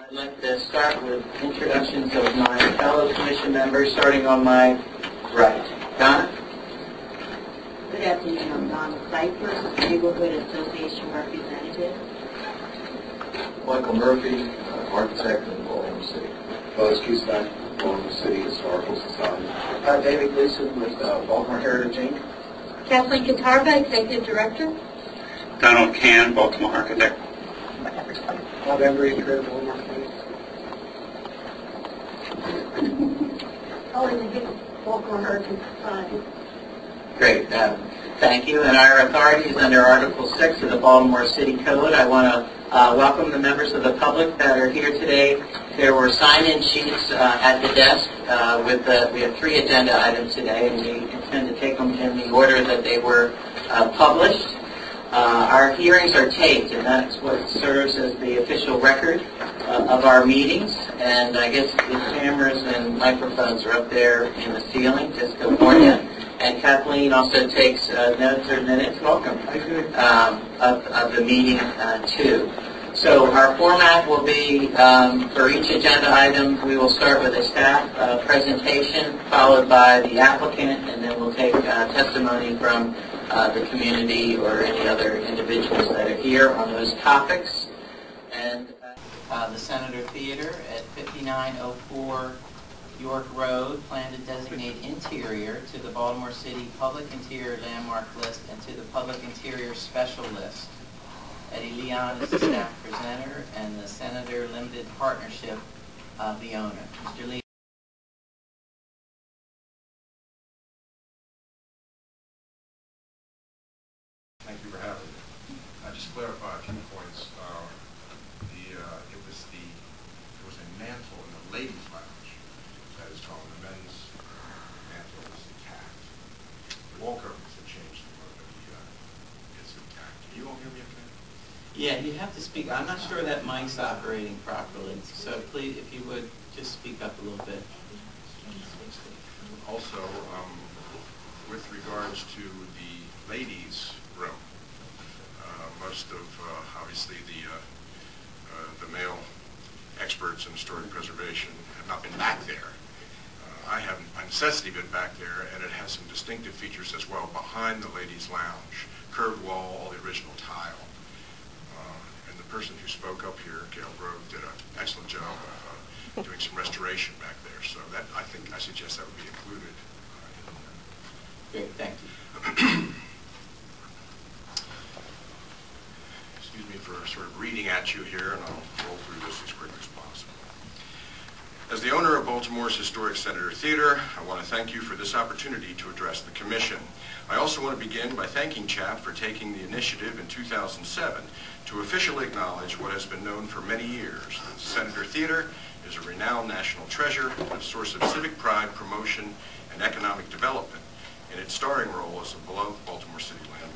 I'd like to start with introductions of my fellow commission members, starting on my right. Donna? Good afternoon. I'm Donna Cypress, Neighborhood Association Representative. Michael Murphy, architect in Baltimore City. Buzz Cusack, Baltimore City Historical Society. David Gleason with Baltimore Heritage Inc. Kathleen Kiefaber, Executive Director. Donald Can, Baltimore architect. Bob Embry, Creative Baltimore Committee. Baltimore Heritage Society. Great. Thank you. And our authorities under Article 6 of the Baltimore City Code, I want to welcome the members of the public that are here today. There were sign-in sheets at the desk. We have 3 agenda items today, and we intend to take them in the order that they were published. Our hearings are taped, and that's what serves as the official record of our meetings. And I guess the cameras and microphones are up there in the ceiling. Just go for it. And Kathleen also takes notes or minutes. Welcome. Of the meeting too. So our format will be for each agenda item. We will start with a staff presentation, followed by the applicant, and then we'll take testimony from the community or any other individuals that are here on those topics. And the Senator Theater at 5904 York Road, plan to designate interior to the Baltimore City Public Interior Landmark List and to the Public Interior Special List. Eddie Leon is the staff presenter, and the Senator Limited Partnership, the owner. Mr. Lee. Thank you for having me. Just clarify a few points. It was a mantle in the ladies' lounge that is called the men's mantle is intact. The wall curtains have changed a little bit. It's intact. Can you all hear me okay? Yeah, you have to speak. I'm not sure that mic's operating properly, so please, if you would, just speak up a little bit. Also, with regards to the ladies' room, most of, obviously, the male experts in historic preservation have not been back there. I have, by necessity, been back there, and it has some distinctive features as well behind the ladies' lounge. Curved wall, all the original tile. And the person who spoke up here, Gail Grove, did an excellent job of doing some restoration back there. So that, I suggest that would be included. Great, thank you. Excuse me for sort of reading at you here, and I'll roll through this as quickly as possible. As the owner of Baltimore's historic Senator Theater, I want to thank you for this opportunity to address the Commission. I also want to begin by thanking CHAP for taking the initiative in 2007 to officially acknowledge what has been known for many years. The Senator Theater is a renowned national treasure and a source of civic pride, promotion, and economic development in its starring role as a beloved Baltimore City landmark.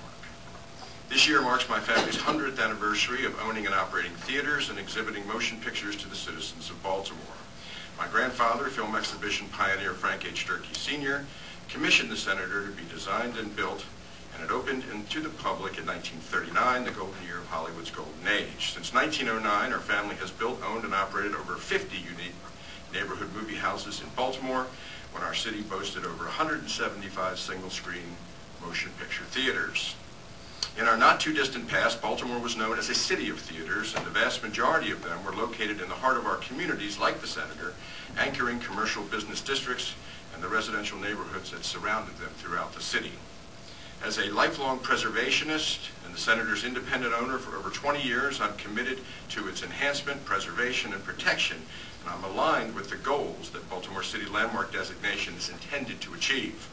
This year marks my family's 100th anniversary of owning and operating theaters and exhibiting motion pictures to the citizens of Baltimore. My grandfather, film exhibition pioneer Frank H. Durkee Sr., commissioned the Senator to be designed and built, and it opened to the public in 1939, the golden year of Hollywood's golden age. Since 1909, our family has built, owned, and operated over 50 unique neighborhood movie houses in Baltimore, when our city boasted over 175 single-screen motion picture theaters. In our not-too-distant past, Baltimore was known as a city of theaters, and the vast majority of them were located in the heart of our communities, like the Senator, anchoring commercial business districts and the residential neighborhoods that surrounded them throughout the city. As a lifelong preservationist and the Senator's independent owner for over 20 years, I'm committed to its enhancement, preservation, and protection, and I'm aligned with the goals that Baltimore City Landmark designation is intended to achieve.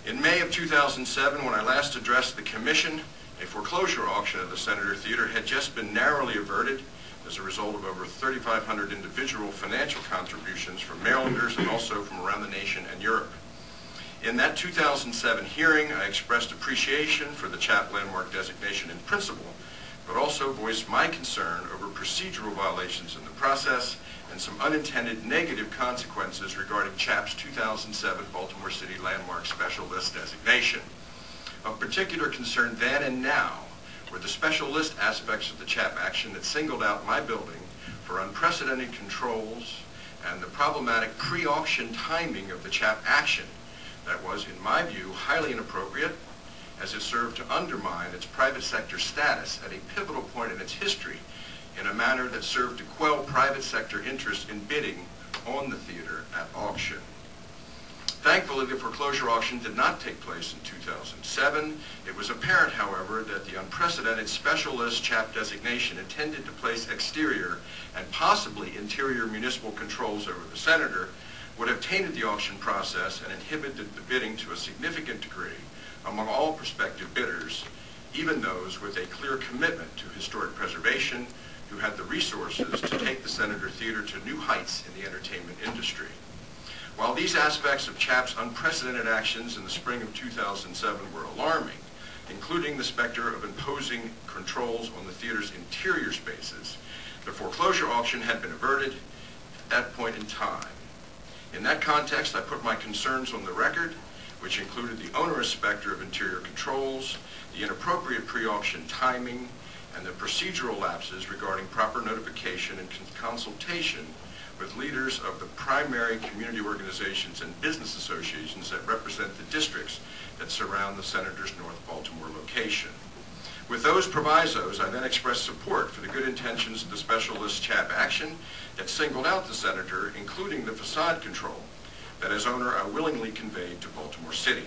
In May of 2007, when I last addressed the Commission, a foreclosure auction of the Senator Theater had just been narrowly averted as a result of over 3,500 individual financial contributions from Marylanders and also from around the nation and Europe. In that 2007 hearing, I expressed appreciation for the CHAP landmark designation in principle, but also voiced my concern over procedural violations in the process and some unintended negative consequences regarding CHAP's 2007 Baltimore City Landmark Special List designation. Of particular concern then and now were the special list aspects of the CHAP action that singled out my building for unprecedented controls and the problematic pre-auction timing of the CHAP action that was, in my view, highly inappropriate, as it served to undermine its private sector status at a pivotal point in its history in a manner that served to quell private sector interest in bidding on the theater at auction. Thankfully, the foreclosure auction did not take place in 2007. It was apparent, however, that the unprecedented special list CHAP designation intended to place exterior and possibly interior municipal controls over the senator would have tainted the auction process and inhibited the bidding to a significant degree among all prospective bidders, even those with a clear commitment to historic preservation who had the resources to take the Senator Theater to new heights in the entertainment industry. While these aspects of CHAP's unprecedented actions in the spring of 2007 were alarming, including the specter of imposing controls on the theater's interior spaces, the foreclosure auction had been averted at that point in time. In that context, I put my concerns on the record, which included the onerous specter of interior controls, the inappropriate pre-auction timing, and the procedural lapses regarding proper notification and consultation with leaders of the primary community organizations and business associations that represent the districts that surround the Senator's North Baltimore location. With those provisos, I then expressed support for the good intentions of the special list CHAP action that singled out the Senator, including the facade control that as owner I willingly conveyed to Baltimore City.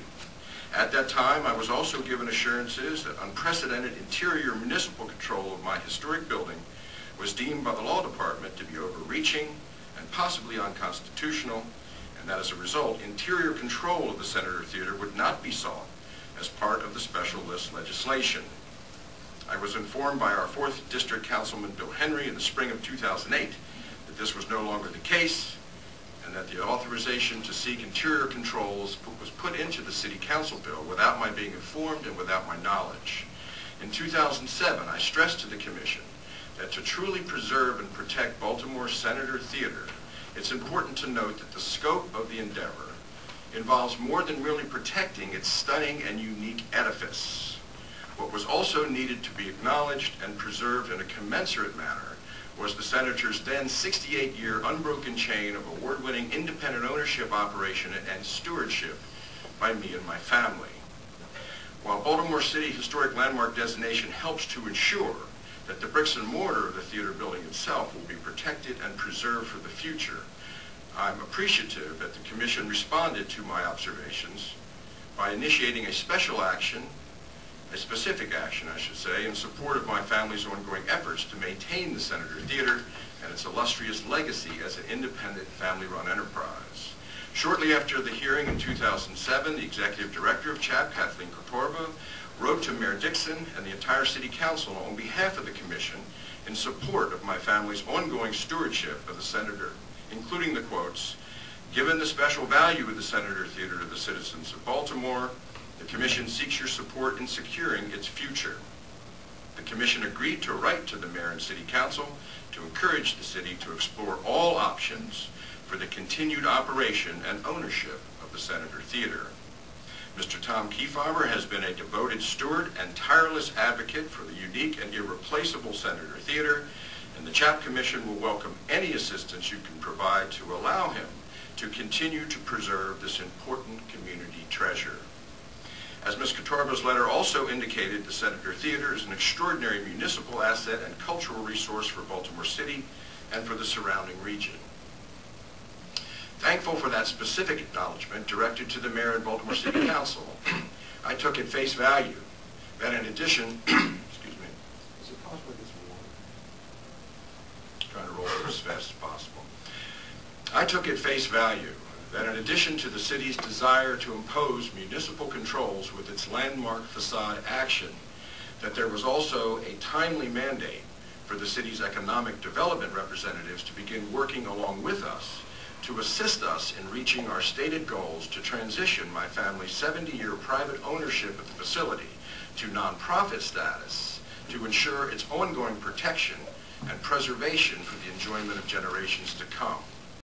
At that time, I was also given assurances that unprecedented interior municipal control of my historic building was deemed by the law department to be overreaching and possibly unconstitutional, and that as a result, interior control of the Senator Theater would not be sought as part of the special list legislation. I was informed by our 4th District Councilman Bill Henry in the spring of 2008 that this was no longer the case, and that the authorization to seek interior controls was put into the City Council bill without my being informed and without my knowledge. In 2007, I stressed to the Commission that to truly preserve and protect Baltimore's Senator Theater, it's important to note that the scope of the endeavor involves more than merely protecting its stunning and unique edifice. What was also needed to be acknowledged and preserved in a commensurate manner was the Senator's then 68-year unbroken chain of award-winning independent ownership, operation, and stewardship by me and my family. While Baltimore City Historic Landmark designation helps to ensure that the bricks and mortar of the theater building itself will be protected and preserved for the future, I'm appreciative that the Commission responded to my observations by initiating a specific action, I should say, in support of my family's ongoing efforts to maintain the Senator Theater and its illustrious legacy as an independent family-run enterprise. Shortly after the hearing in 2007, the Executive Director of CHAP, Tom Kiefaber, wrote to Mayor Dixon and the entire City Council on behalf of the Commission in support of my family's ongoing stewardship of the Senator, including the quotes, "Given the special value of the Senator Theater to the citizens of Baltimore, the Commission seeks your support in securing its future." The Commission agreed to write to the Mayor and City Council to encourage the City to explore all options for the continued operation and ownership of the Senator Theater. Mr. Tom Kiefaber has been a devoted steward and tireless advocate for the unique and irreplaceable Senator Theater, and the CHAP Commission will welcome any assistance you can provide to allow him to continue to preserve this important community treasure. As Ms. Kiefaber's letter also indicated, the Senator Theater is an extraordinary municipal asset and cultural resource for Baltimore City and for the surrounding region. Thankful for that specific acknowledgement directed to the Mayor and Baltimore City Council, I took at face value that in addition, excuse me, is it possible to get some water? Trying to roll through as fast as possible. I took at face value that in addition to the city's desire to impose municipal controls with its landmark facade action, that there was also a timely mandate for the city's economic development representatives to begin working along with us to assist us in reaching our stated goals to transition my family's 70-year private ownership of the facility to nonprofit status to ensure its ongoing protection and preservation for the enjoyment of generations to come.